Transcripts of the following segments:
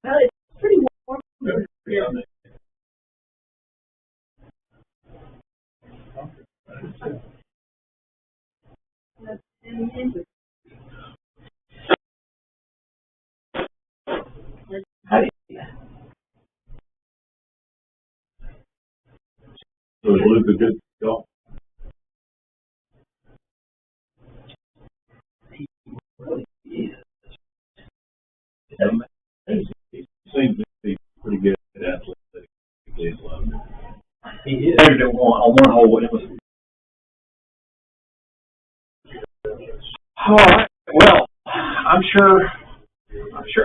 Well, it's pretty warm. Yeah. So Luke a good go. He seems to be pretty good at athletic. He is on one hole. It was. All right. Well, I'm sure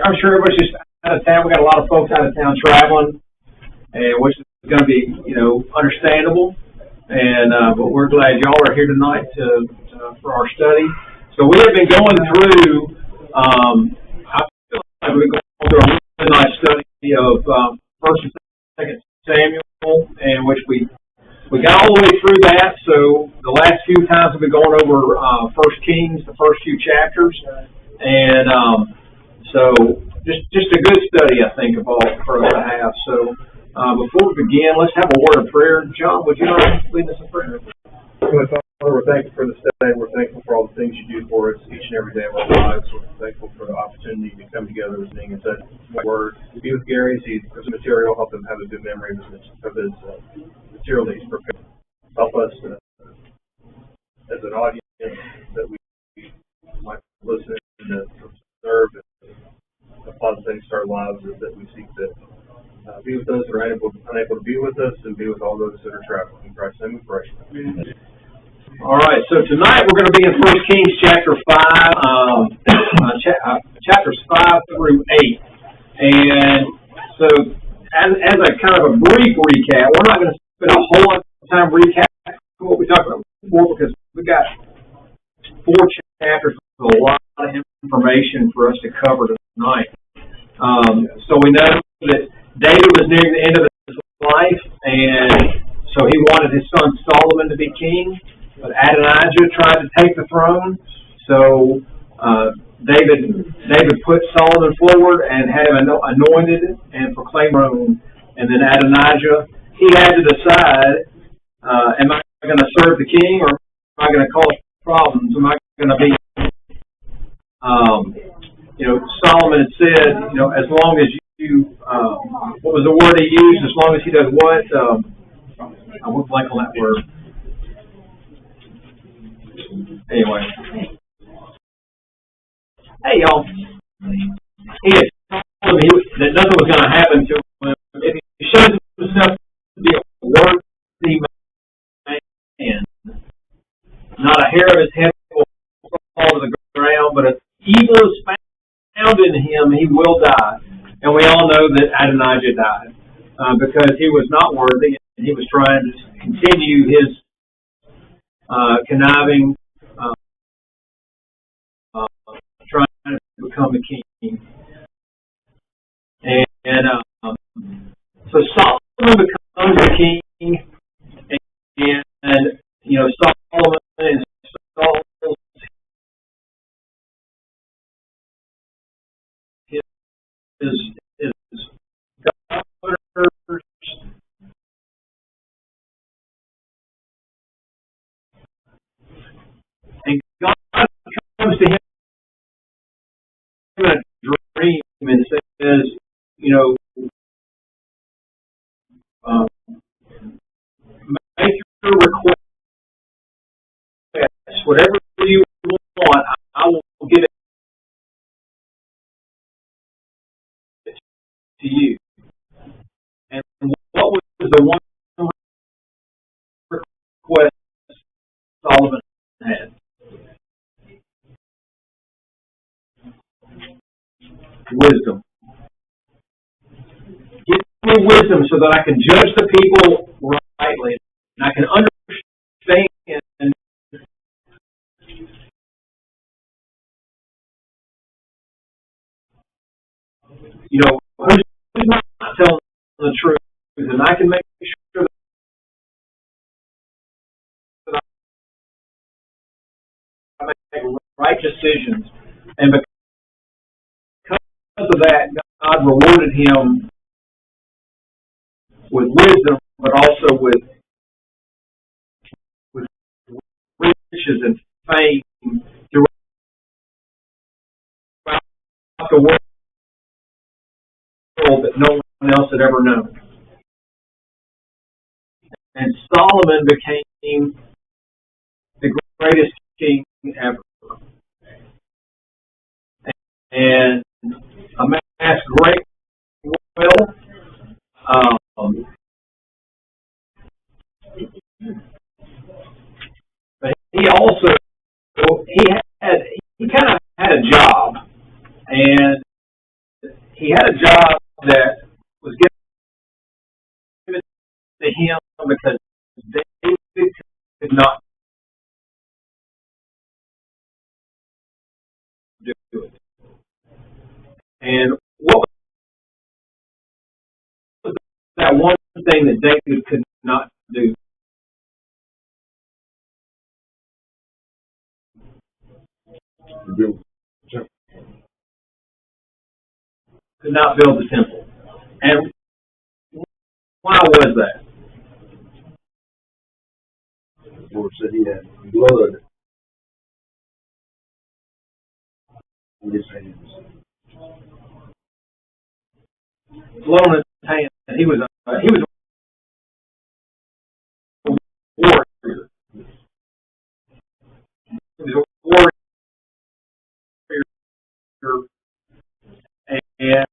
everybody's just out of town. We got a lot of folks out of town traveling, and which is going to be, understandable. And but we're glad y'all are here tonight for our study. So we have been going through. I feel like we've been going through a really nice study of First and Second Samuel, in which we got all the way through that. So the last few times we've been going over First Kings, the first few chapters, and so just a good study, I think, of all for us to have. So before we begin, let's have a word of prayer. John, would you mind leading us in prayer? Father, we're thankful for this day. We're thankful for all the things you do for us each and every day of our lives. We're thankful for the opportunity to come together as being and such word. Be with Gary as he prepares material. Help him have a good memory of his material that he's prepared. Help us as an audience that we might listen and observe and apply the things to our lives that we seek to be with those that are unable to be with us and be with all those that are traveling. In Christ's name we pray. All right, so tonight we're going to be in 1 Kings chapter 5, chapters 5 through 8. And so as a kind of a brief recap, we're not going to spend a whole lot of time recapping what we talked about before, because we got 4 chapters with a lot of information for us to cover tonight. So we know that David was nearing the end of his life, and so he wanted his son Solomon to be king, but Adonijah tried to take the throne. So David put Solomon forward and had him anointed and proclaimed throne. And then Adonijah, he had to decide, am I going to serve the king, or am I going to cause problems? Am I going to be, Solomon had said, as long as you, what was the word he used? As long as he does what? I went blank on that word. Anyway. Hey, y'all. He had told me that nothing was going to happen to him if he shows himself to be a worthy man. Not a hair of his head will fall to the ground, but if evil is found in him, he will die. And we all know that Adonijah died because he was not worthy, and he was trying to continue his conniving, trying to become a king. And so Solomon becomes the king, and Solomon is Saul's his governors, and God comes to him in a dream and says, make your request, whatever you want, I will give it to you. And what was the one request Solomon had? Wisdom. Give me wisdom so that I can judge the people rightly, and I can understand. Who's not telling the truth, and I can make sure that I make right decisions. And because of that, God rewarded him with wisdom, but also with riches and fame throughout the world that no one else had ever known. And Solomon became the greatest king ever, and amassed great wealth. But he also he kind of had a job, and he had a job that was given to him because David could not do it. And what was that one thing that David could not do? Could not build the temple. And why was that? The Lord said he had blood in his hands. Blood on his hand. He was a warrior. He was a warrior,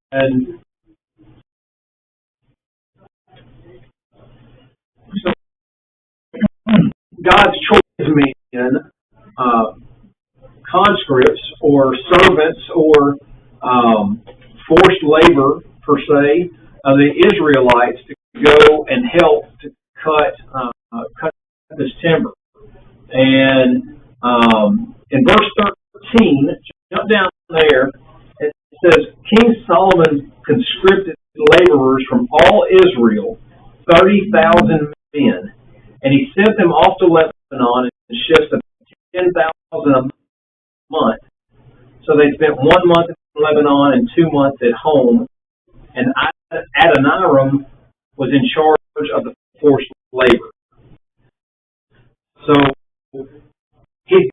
and so God's choice men, conscripts or servants or forced labor per se of the Israelites to go and help to cut this timber. And in verse 13, jump down there, it says, King Solomon conscripted laborers from all Israel, 30,000 men, and he sent them off to Lebanon in shifts of 10,000 a month. So they spent 1 month in Lebanon and 2 months at home, and Adoniram was in charge of the forced labor. So he's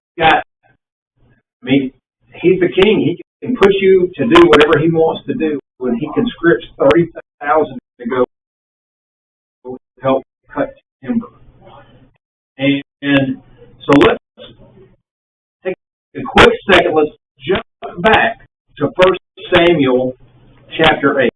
the king. He can push you to do whatever he wants to do when he conscripts 30,000 to go help cut timber. And so let's take a quick second. Let's jump back to 1 Samuel chapter 8.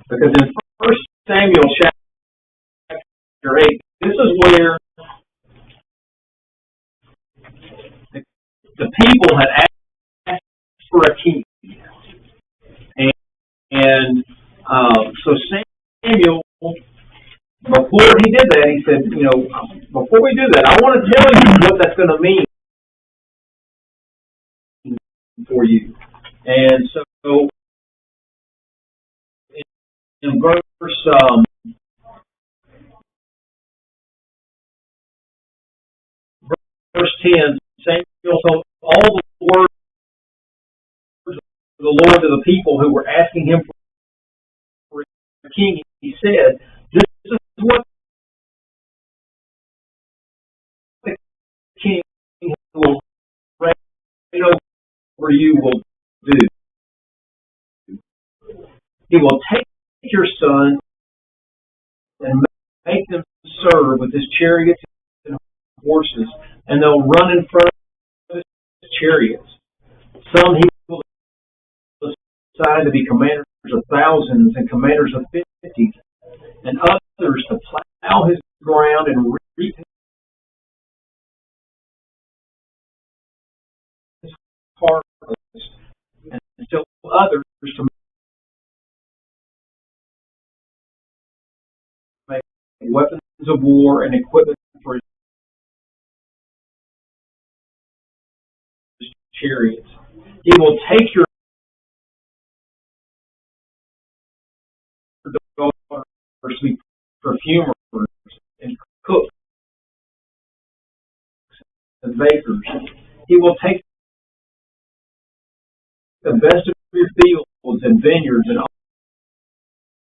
Because in 1 Samuel chapter 8, this is where the people had asked for a king. And so Samuel, before he did that, he said, before we do that, I want to tell you what that's going to mean for you. And so in verse 10, Samuel told all the words of the Lord to the people who were asking him for a king. He said, "This is what the king who will reign over you will do. He will take your sons and make them serve with his chariots and horses, and they'll run in front of his chariots. Some he will assign to be commanders of thousands and commanders of 50s, and others to plow his ground and reap his harvest, and still others to make weapons of war and equipment for his chariots. He will take your daughters to be perfumers and cooks and bakers, He will take the best of your fields and vineyards and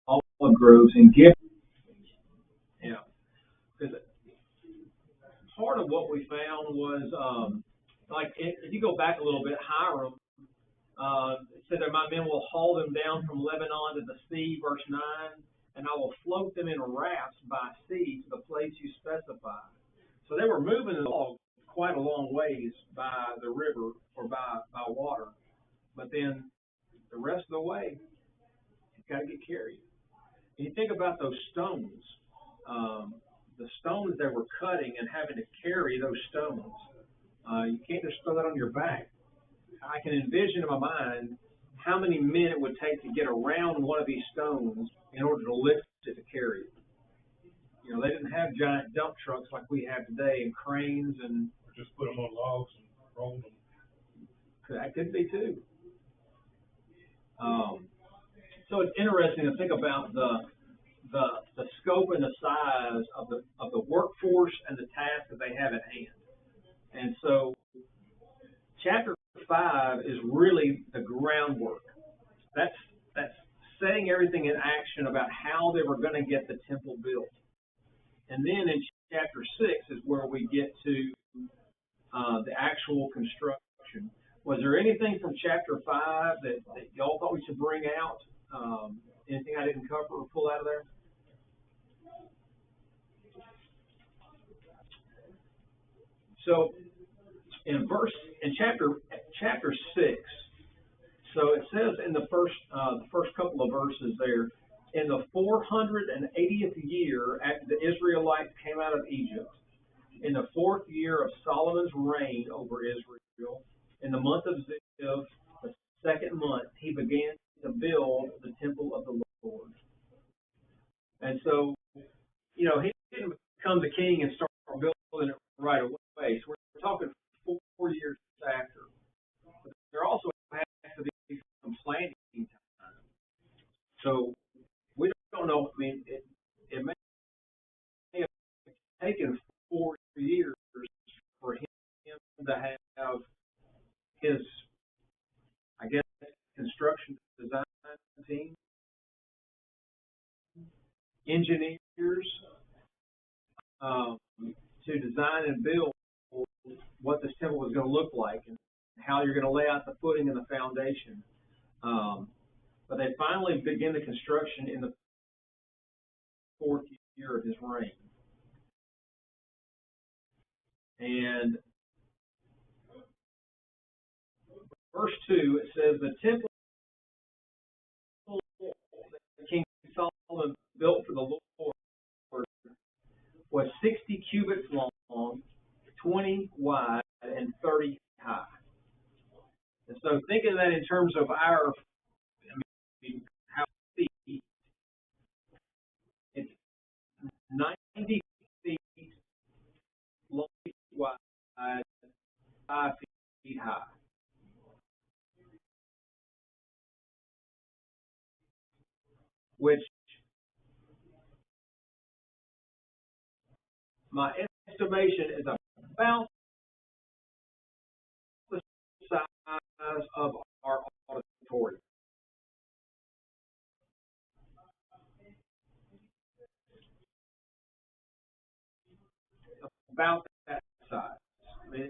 olive groves and give. Yeah, because part of what we found was like if you go back a little bit, Hiram it said that my men will haul them down from Lebanon to the sea, verse 9, and I will float them in rafts by sea to the place you specify. So they were moving the log quite a long ways by the river or by water, but then the rest of the way, you've got to get carried. And you think about those stones, the stones they were cutting and having to carry those stones. You can't just throw that on your back. I can envision in my mind how many men it would take to get around one of these stones in order to lift it to carry it. You know, they didn't have giant dump trucks like we have today and cranes and. Just put them on logs and roll them. That could be too. So it's interesting to think about the scope and the size of the workforce and the task that they have at hand. And so chapter 5 is really the groundwork. That's setting everything in action about how they were going to get the temple built. And then in chapter 6 is where we get to the actual construction. Was there anything from chapter 5 that y'all thought we should bring out? Anything I didn't cover or pull out of there? So in chapter 6, so it says in the first couple of verses there, in the 480th year after the Israelites came out of Egypt, in the 4th year of Solomon's reign over Israel, in the month of Ziv, the 2nd month, he began to build the temple of the Lord. And so, you know, he didn't become the king and start building it right away. So we're talking 4 years after. But there also has to be some planning time. So we don't know. I mean, it may have taken 4 years for him to have his, I guess, construction design team, engineers, to design and build what this temple was going to look like and how you're going to lay out the footing and the foundation. But they finally begin the construction in the 4th year of his reign. And verse 2, it says, the temple that King Solomon built for the Lord was 60 cubits long, 20 wide, and 30 high. And so thinking of that in terms of our how feet, it's 90 feet long, wide, 5 feet high. Which my estimation is about the size of our auditorium. About that size. I mean,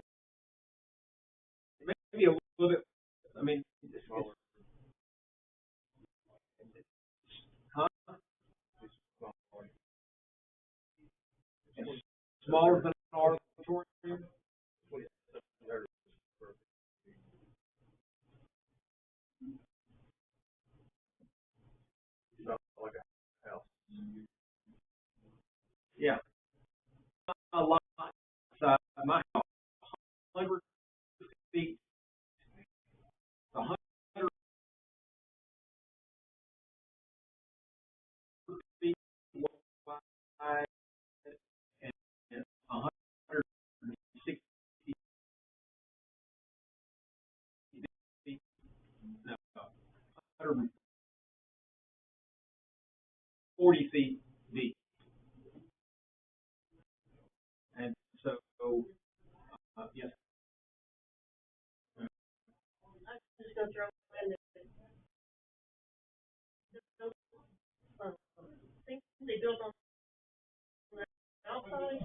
maybe a little bit. I mean, it's huh? It's smaller than an auditorium. Like a house. Yeah. A lot size. My house, 100 feet. 100 feet wide and 160 feet. No, 140 feet deep. And so, yes. gonna throw in things they built on the outside,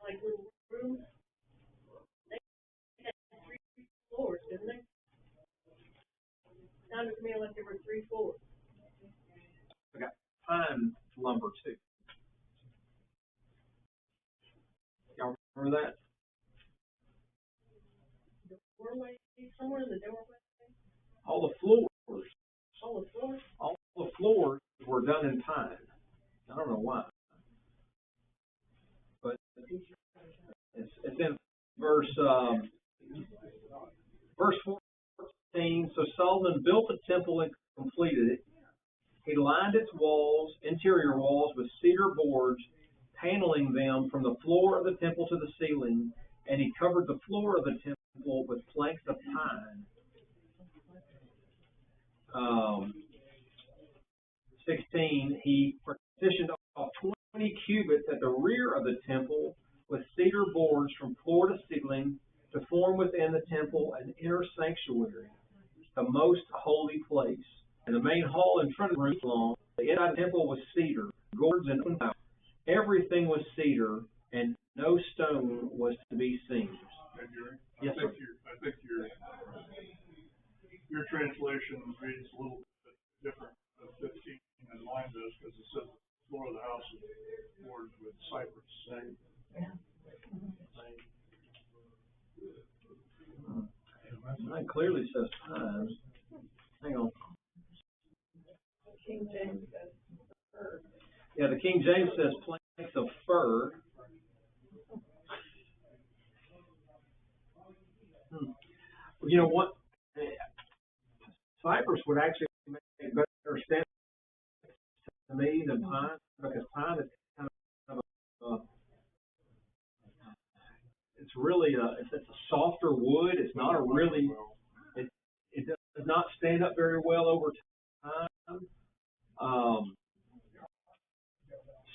like little rooms. They had 3 floors, didn't they? Sounded to me like there were 3 floors. I got pine lumber too. Y'all remember that? Doorway, somewhere in the doorway. All the floors All the floors. All the floors were done in pine. I don't know why. But it's in verse 14. So Solomon built the temple and completed it. He lined its walls, interior walls, with cedar boards, paneling them from the floor of the temple to the ceiling, and he covered the floor of the temple with planks of pine. 16, he partitioned off 20 cubits at the rear of the temple with cedar boards from floor to ceiling to form within the temple an inner sanctuary, the most holy place. And the main hall in front of the room was long. The inside of the temple was cedar, gourds and open. Everything was cedar, and no stone was to be seen. Hey, Jerry, Yes, sir. I think your translation reads a little bit different than 15 and mine does, because it says the floor of the house is boarded with cypress. Mine clearly says pine. Hang on. King James says fir. Yeah, the King James says planks of fir. Well, you know what? Cypress would actually make better sense to me than pine, because pine is kind of it's really it's a softer wood. It's not a really, it does not stand up very well over time.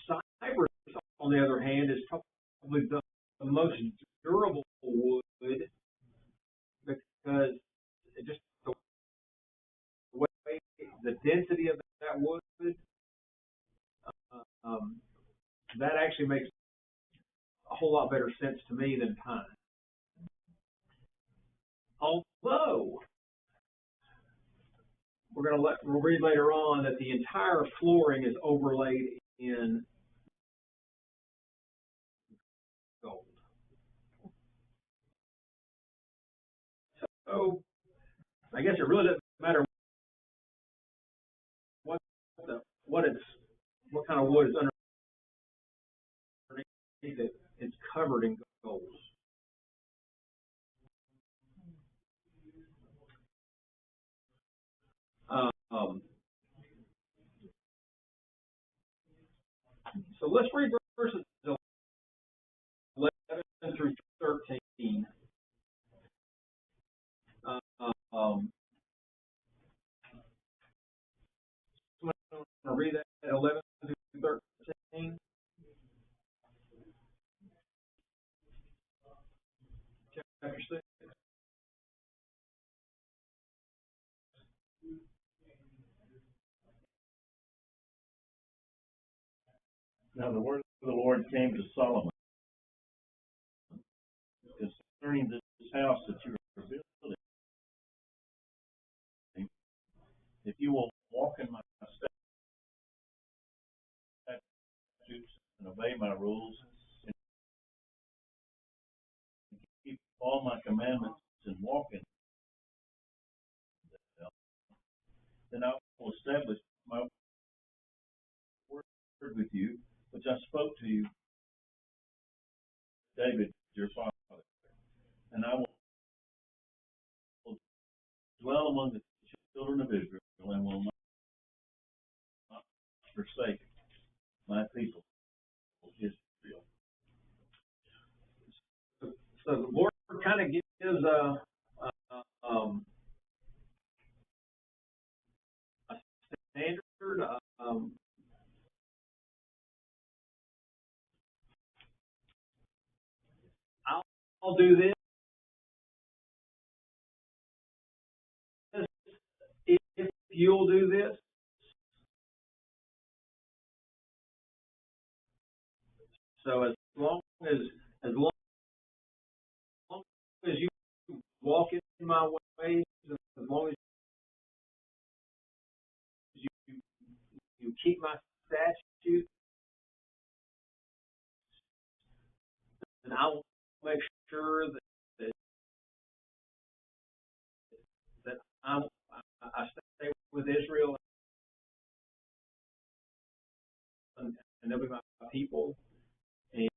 Cypress, on the other hand, is probably the most durable wood, because it just the way, the density of that wood, that actually makes a whole lot better sense to me than pine. Although we'll read later on that the entire flooring is overlaid in gold. So I guess it really doesn't matter what kind of wood is underneath it. It's covered in gold. So let's read verses 11 through 13. Someone want to read that at 11 through 13? Chapter 6. Now the word of the Lord came to Solomon concerning this house that you are building. If you will walk in my statutes and obey my rules and keep all my commandments and walk in them, then I will establish my word with you, which I spoke to you, David, your father. And I will dwell among the children of Israel and will not forsake my people, Israel. So the Lord kind of gives a standard. I'll do this, you'll do this, so as long as you walk in my ways, as long as you keep my statutes, and I will make sure that I stay with Israel, and they'll be my people, and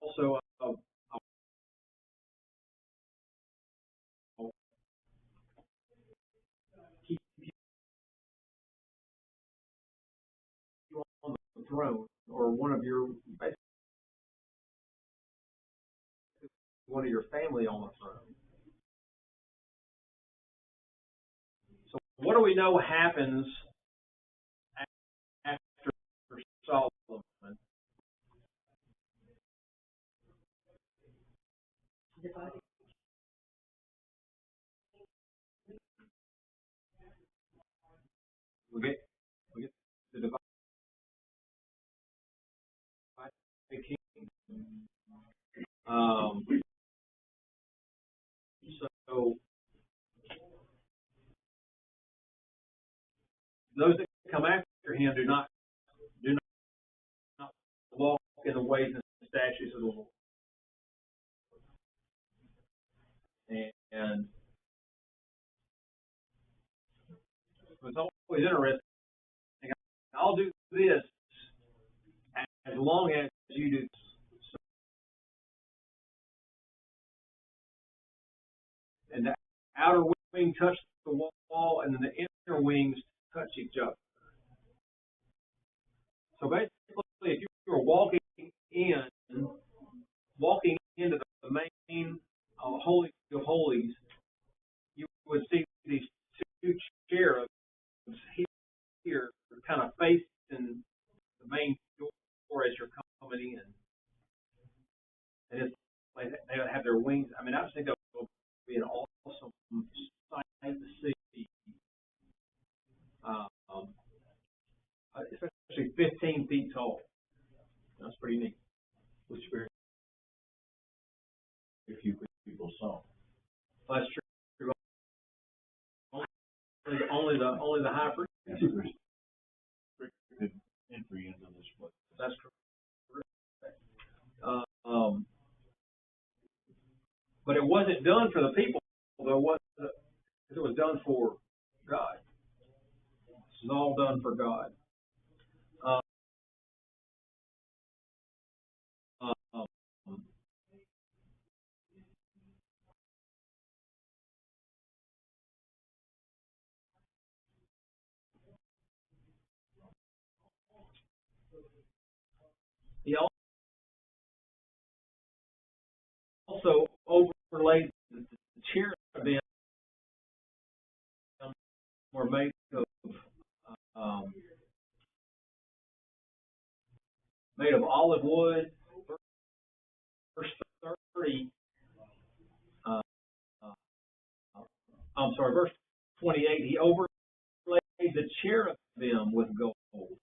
also I'll keep you on the throne, or one of your family on the throne. So what do we know happens after Solomon? We get the divided kingdom. So those that come after him do not walk in the ways and statutes of the Lord. And it's always interesting. I'll do this as long as you do this. And the outer wing touch the wall, and then the inner wings touch each other. So basically, if you were walking into the main Holy of Holies, you would see these two cherubs here kind of facing the main door as you're coming in. And it's like they would have their wings. I mean, I just think that would be an awesome sight to see. Especially 15 feet tall. That's pretty neat. Which very few people saw. That's true. Only the high priest. That's restricted entry into this place. That's correct. But it wasn't done for the people. It was done for God. This is all done for God. He also overlaid the cherubim were made of olive wood. Verse 30. Verse 28. He overlaid the cherubim with gold.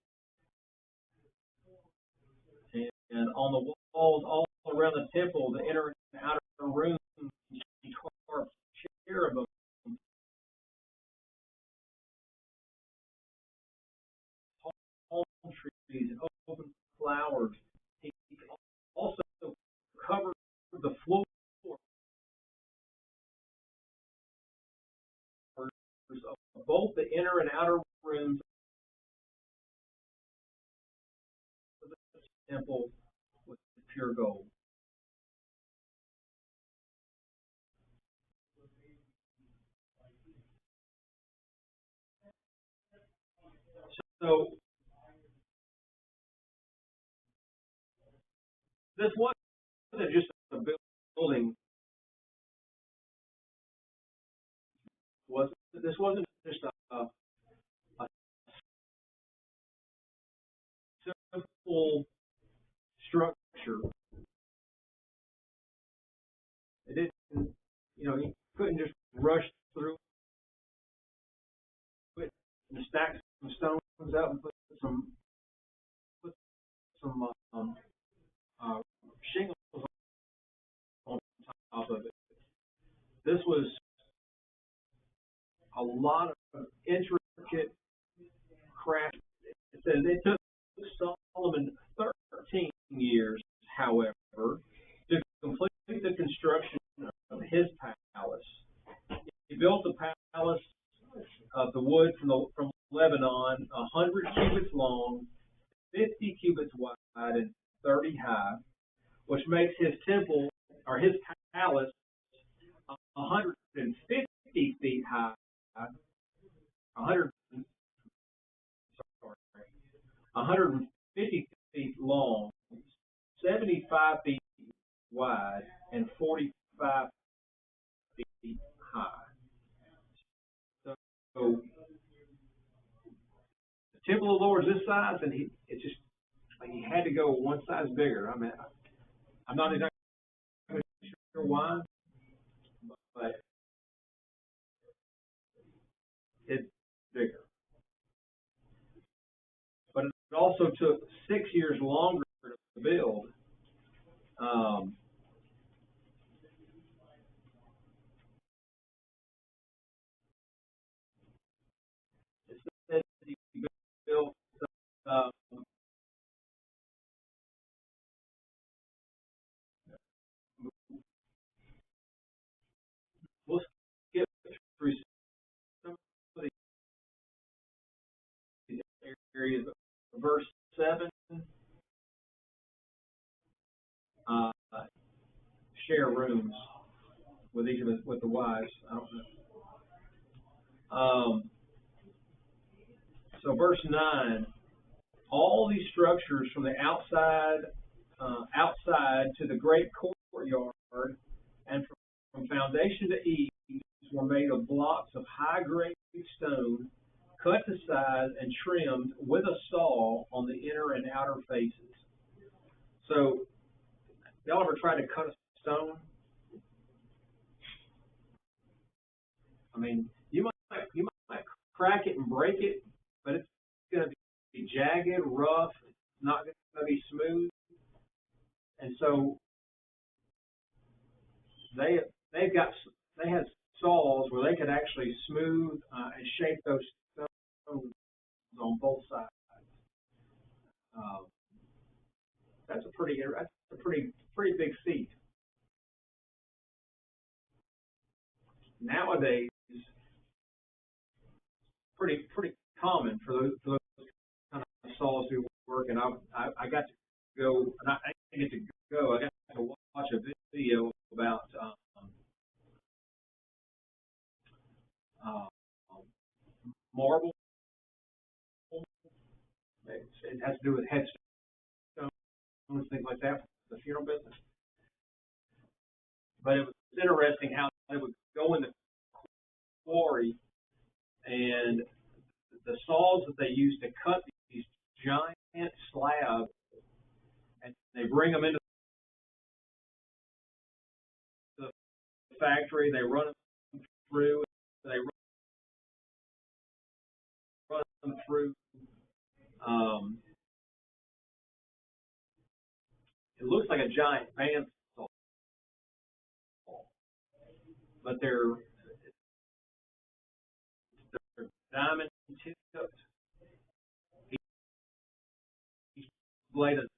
And on the walls all around the temple, the inner and outer rooms, he carved cherubim. Palm trees and open flowers. He also covered the floor of both the inner and outer rooms of the temple with pure gold. So this wasn't just a building. This wasn't just a simple structure. It didn't, you couldn't just rush through and stack some stones up and put some shingles on top of it. This was a lot of intricate craft. It says it took Solomon 13 years, however, to complete the construction of his palace. He built the palace of the wood from Lebanon, 100 cubits long, 50 cubits wide, and 30 high, which makes his temple or his palace 150 feet high, 150 feet long, 75 feet wide, and 45 feet high. So the temple of the Lord is this size, and it's just like he had to go one size bigger. I mean, I'm not exactly sure why, but it's bigger. But it also took 6 years longer to build. It says he built we'll skip through some of these areas. Verse 7, share rooms with each of us, with the wives. I don't know. So verse 9, all these structures from the outside to the great courtyard and from foundation to eaves were made of blocks of high-grade stone, cut to size and trimmed with a saw on the inner and outer faces. So, y'all ever tried to cut a stone? I mean, you might crack it and break it, but it's going to be jagged, rough. It's not going to be smooth. And so they had saws where they could actually smooth and shape those stones on both sides. That's a pretty big feat. Nowadays, pretty common for those kind of saws who work. And I got to go, and I didn't get to go. I got to watch a video about marble. It has to do with headstones, things like that, for the funeral business. But it was interesting how they would go in the quarry, and the saws that they used to cut these giant slabs, and they bring them into the factory, they run them through, it looks like a giant bandsaw, but they're diamond tipped. Each blade is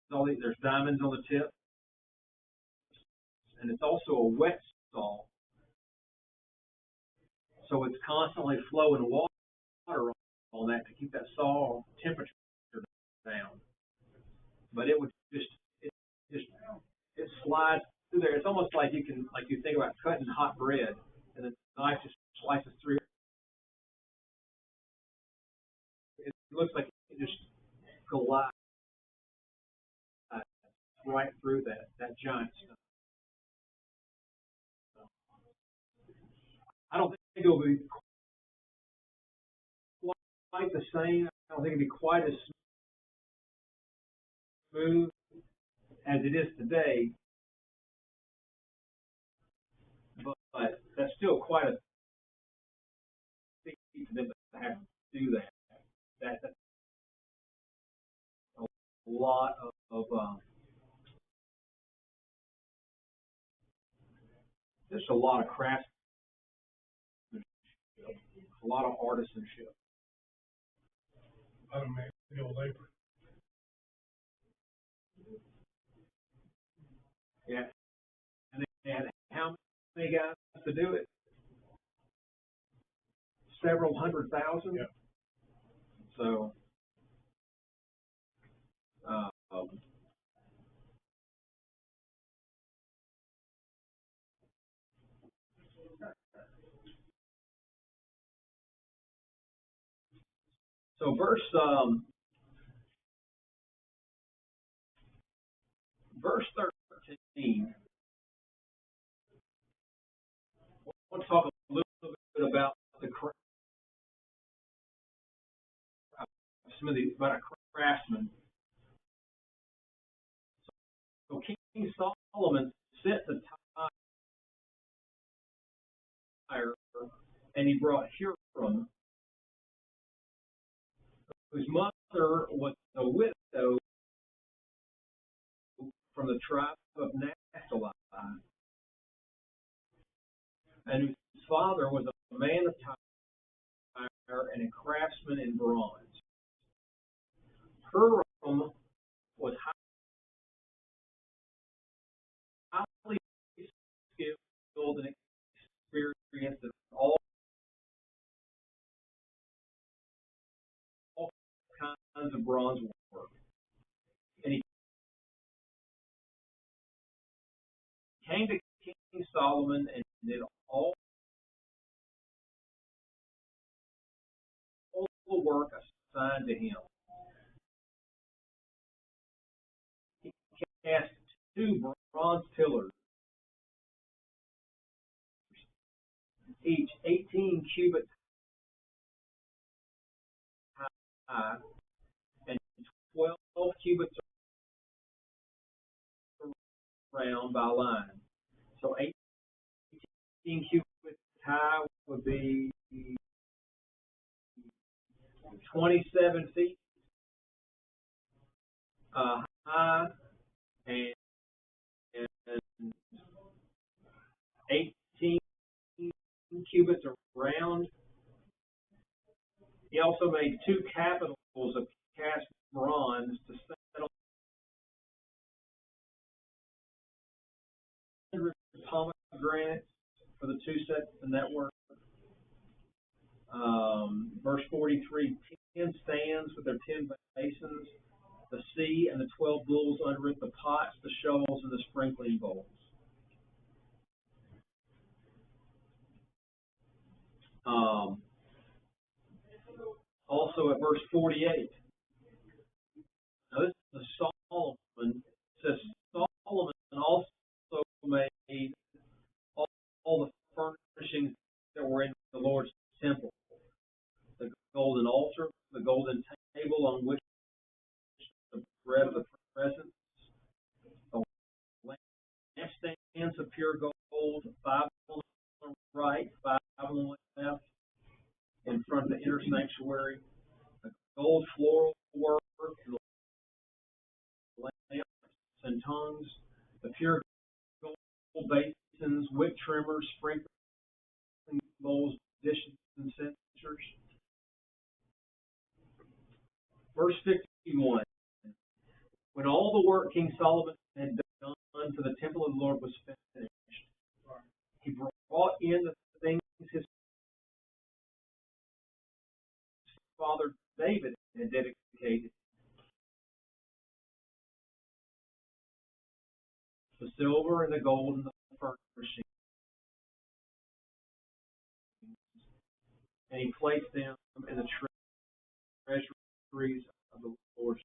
there's diamonds on the tip, and it's also a wet saw, so it's constantly flowing water on that to keep that saw temperature down. But it would it slides through there. It's almost like you think about cutting hot bread, and the knife just slices through. It looks like it just glides right through that giant stuff. I don't think it will be quite the same. I don't think it'll be quite as smooth as it is today, but that's still quite a feat for them to have to do that. that's a lot of just a lot of craftsmanship, a lot of artisanship. I don't manual labor. Yeah. And they had how many guys to do it? Several 100,000. Yeah. So, so verse 13. I want to talk a little bit about about a craftsman. So King Solomon set the tire, and he brought Huram, whose mother was a widow from the tribe of Naphtali, and whose father was a man of tire and a craftsman in bronze. Huram was highly skilled and experienced in all kinds of bronze work. And he came to King Solomon and did all the work assigned to him. He cast 2 bronze pillars, each 18 cubits high and 12 cubits around by line. So 18 cubits high would be 27 feet high and 18 cubits around. He also made 2 capitals of cast bronze to set on pomegranates for the 2 sets of network. Verse 43, 10 stands with their 10 basins, the sea and the 12 bulls under it, the pots, the shovels, and the sprinkling bowls. Also at verse 48, now this is Solomon. It says Solomon also made all the furnishings that were in the Lord's temple. The golden altar, the golden table on which the bread of the presence, the lampstands of pure gold, 5 on the right, 5 on the left, in front of the inner sanctuary, the gold floral work, and lamps and tongues, the pure gold basins, wick trimmers, sprinkling bowls, dishes, and censers. Verse 51, when all the work King Solomon had done for the temple of the Lord was finished, he brought in the things his father David had dedicated: the silver and the gold and the furnishings, and he placed them in the treasuries of the Lord's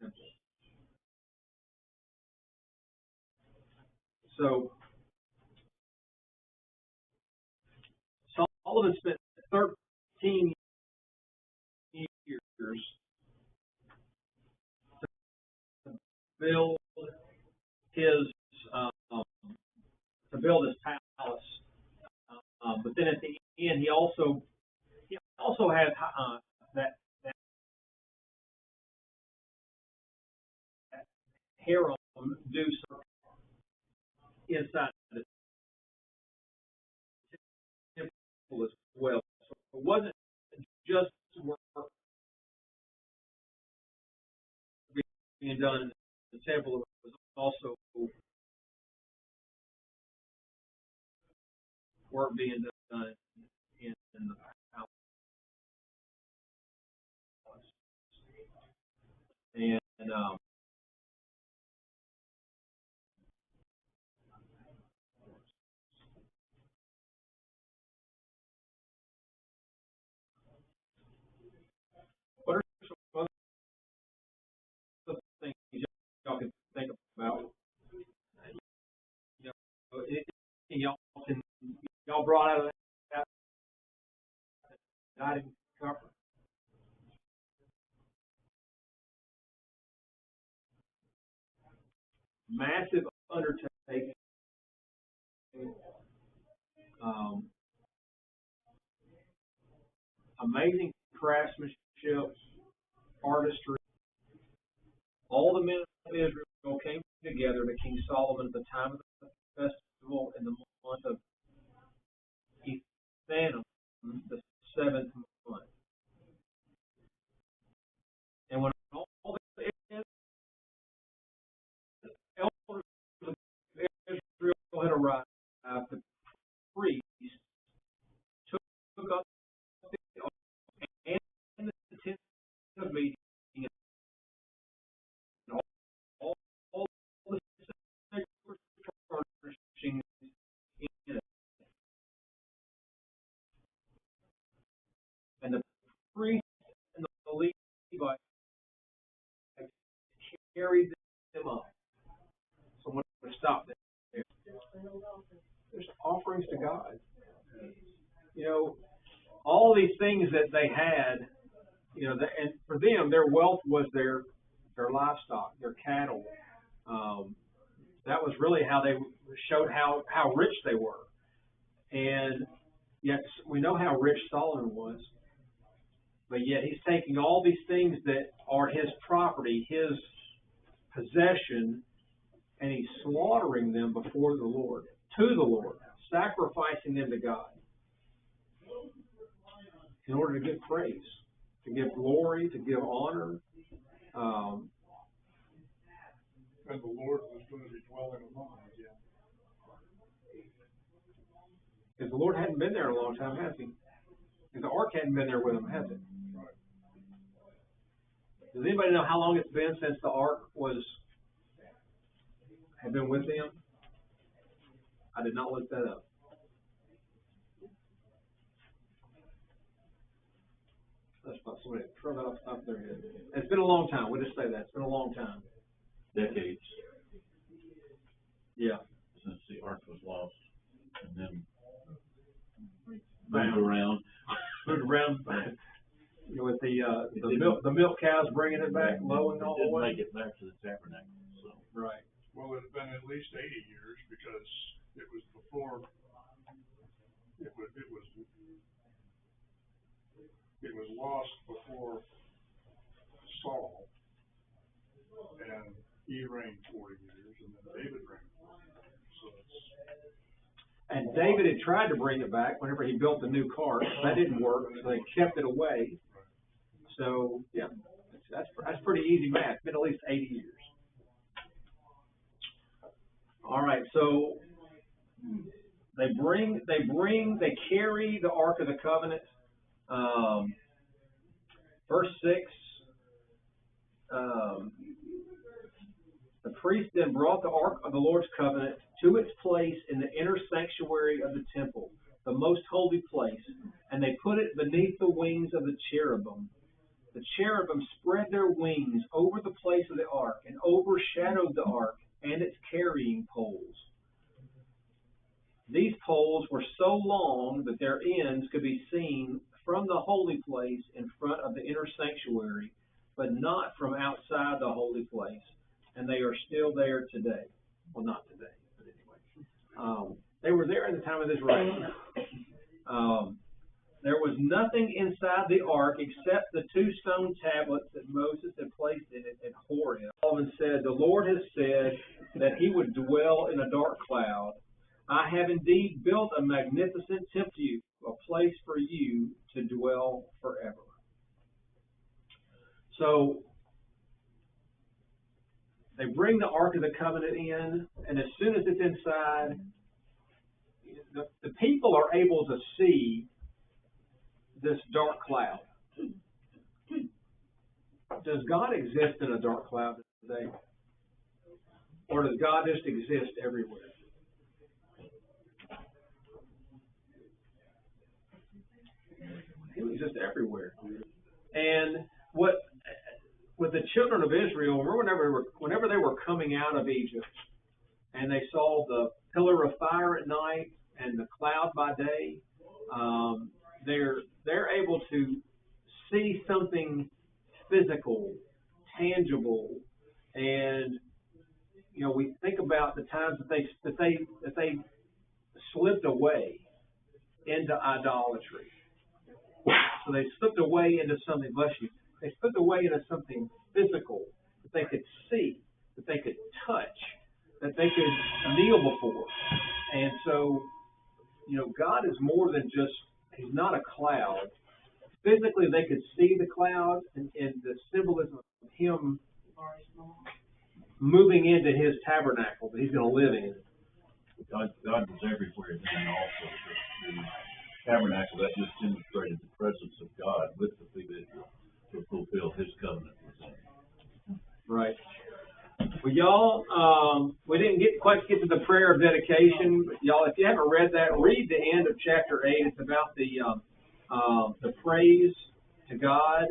temple. So Solomon spent 13 years to build his palace, but then at the end he also had that harem do something inside the temple as well. So it wasn't just work being done in the temple, it was also work being done in the palace. And what are some other things y'all can think about? You know, y'all brought out of that I didn't cover. Massive undertaking. Amazing craftsmanship, artistry. All the men of Israel came together to King Solomon at the time of the festival in the month of Ethanim, the 7th month. And when all the elders of Israel had arrived, the priest took up the ark and the tent of meeting and all the sacred furnishings in it. And the priest and the Levites carried them up. So I'm going to stop there. There's offerings to God. You know, all these things that they had, you know, and for them, their wealth was their livestock, their cattle. That was really how they showed how rich they were. And yet we know how rich Solomon was. But yet he's taking all these things that are his property, his possession, and he's slaughtering them before the Lord, to the Lord, sacrificing them to God in order to give praise, to give glory, to give honor. And the Lord was going to be dwelling among them again. Because the Lord hadn't been there a long time, has he? Because the ark hadn't been there with him, has it? Right. Does anybody know how long it's been since the ark had been with them? I did not look that up. That's about somebody throw that off their head. It's been a long time. We'll just say that. It's been a long time. Decades Yeah. since the ark was lost, and then moved around. You know, with the milk cows bringing it back low and all the Didn't way. make it back to the tabernacle, so. Right. Well, it's been at least 80 years because it was before, it was lost before Saul, and he reigned 40 years, and then David reigned 40 years, so it's. And David had tried to bring it back whenever he built the new cart. That didn't work, so they kept it away. So, yeah, that's pretty easy math. It's been at least 80 years. All right, so they carry the Ark of the Covenant. Verse 6, the priest then brought the Ark of the Lord's Covenant to its place in the inner sanctuary of the temple, the most holy place, and they put it beneath the wings of the cherubim. The cherubim spread their wings over the place of the ark and overshadowed the ark and its carrying poles. These poles were so long that their ends could be seen from the holy place in front of the inner sanctuary, but not from outside the holy place. And they are still there today. Well, not today, but anyway. They were there at the time of this reign. there was nothing inside the ark except the 2 stone tablets that Moses had placed in it at Horeb. Solomon said, "The Lord has said that he would dwell in a dark cloud. I have indeed built a magnificent temple to you, a place for you to dwell forever." So, they bring the Ark of the Covenant in, and as soon as it's inside, the people are able to see this dark cloud. Does God exist in a dark cloud today? Or does God just exist everywhere? He exists everywhere. And with the children of Israel, remember whenever they were coming out of Egypt, and they saw the pillar of fire at night and the cloud by day, they're able to see something physical, tangible, and we think about the times that they slipped away into idolatry. So they slipped away into something, bless you, they slipped away into something physical that they could see, that they could touch, that they could kneel before. And so, God is more than just, he's not a cloud. Physically, they could see the cloud and the symbolism of him moving into his tabernacle that he's going to live in. God was everywhere then also. The tabernacle, that just demonstrated the presence of God with the people to fulfill his covenant with them. Right. Well, y'all, we didn't quite get to the prayer of dedication, but y'all, if you haven't read that, read the end of chapter 8. It's about the praise to God